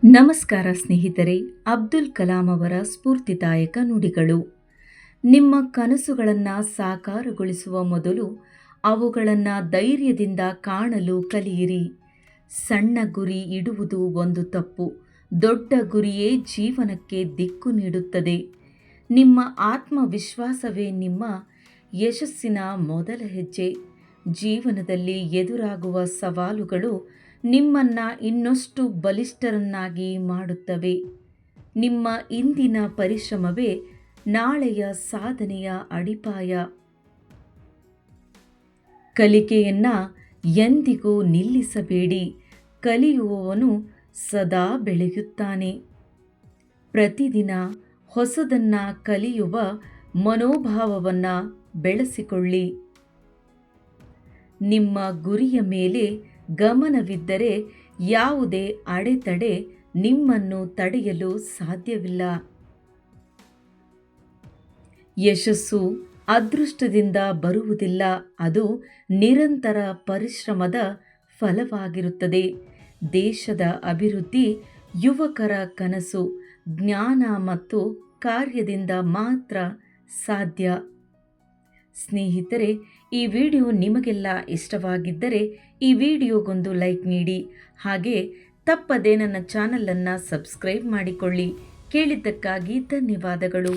ನಮಸ್ಕಾರ ಸ್ನೇಹಿತರೆ. ಅಬ್ದುಲ್ ಕಲಾಂ ಅವರ ಸ್ಫೂರ್ತಿದಾಯಕ ನುಡಿಗಳು. ನಿಮ್ಮ ಕನಸುಗಳನ್ನು ಸಾಕಾರಗೊಳಿಸುವ ಮೊದಲು ಅವುಗಳನ್ನು ಧೈರ್ಯದಿಂದ ಕಾಣಲು ಕಲಿಯಿರಿ. ಸಣ್ಣ ಗುರಿ ಇಡುವುದು ಒಂದು ತಪ್ಪು, ದೊಡ್ಡ ಗುರಿಯೇ ಜೀವನಕ್ಕೆ ದಿಕ್ಕು ನೀಡುತ್ತದೆ. ನಿಮ್ಮ ಆತ್ಮವಿಶ್ವಾಸವೇ ನಿಮ್ಮ ಯಶಸ್ಸಿನ ಮೊದಲ ಹೆಜ್ಜೆ. ಜೀವನದಲ್ಲಿ ಎದುರಾಗುವ ಸವಾಲುಗಳು ನಿಮ್ಮನ್ನು ಇನ್ನಷ್ಟು ಬಲಿಷ್ಠರನ್ನಾಗಿ ಮಾಡುತ್ತವೆ. ನಿಮ್ಮ ಇಂದಿನ ಪರಿಶ್ರಮವೇ ನಾಳೆಯ ಸಾಧನೆಯ ಅಡಿಪಾಯ. ಕಲಿಕೆಯನ್ನು ಎಂದಿಗೂ ನಿಲ್ಲಿಸಬೇಡಿ. ಕಲಿಯುವವನು ಸದಾ ಬೆಳೆಯುತ್ತಾನೆ. ಪ್ರತಿದಿನ ಹೊಸದನ್ನು ಕಲಿಯುವ ಮನೋಭಾವವನ್ನು ಬೆಳೆಸಿಕೊಳ್ಳಿ. ನಿಮ್ಮ ಗುರಿಯ ಮೇಲೆ ಗಮನವಿದ್ದರೆ ಯಾವುದೇ ಅಡೆತಡೆ ನಿಮ್ಮನ್ನು ತಡೆಯಲು ಸಾಧ್ಯವಿಲ್ಲ. ಯಶಸ್ಸು ಅದೃಷ್ಟದಿಂದ ಬರುವುದಿಲ್ಲ, ಅದು ನಿರಂತರ ಪರಿಶ್ರಮದ ಫಲವಾಗಿರುತ್ತದೆ. ದೇಶದ ಅಭಿವೃದ್ಧಿ ಯುವಕರ ಕನಸು. ಜ್ಞಾನ ಮತ್ತು ಕಾರ್ಯದಿಂದ ಮಾತ್ರ ಸಾಧ್ಯ. ಸ್ನೇಹಿತರೆ, ಈ ವಿಡಿಯೋ ನಿಮಗೆಲ್ಲ ಇಷ್ಟವಾಗಿದ್ದರೆ ಈ ವಿಡಿಯೋಗೊಂದು ಲೈಕ್ ನೀಡಿ. ಹಾಗೆ ತಪ್ಪದೆ ನನ್ನ ಚಾನಲನ್ನು ಸಬ್ಸ್ಕ್ರೈಬ್ ಮಾಡಿಕೊಳ್ಳಿ. ಕೇಳಿದ್ದಕ್ಕಾಗಿ ಧನ್ಯವಾದಗಳು.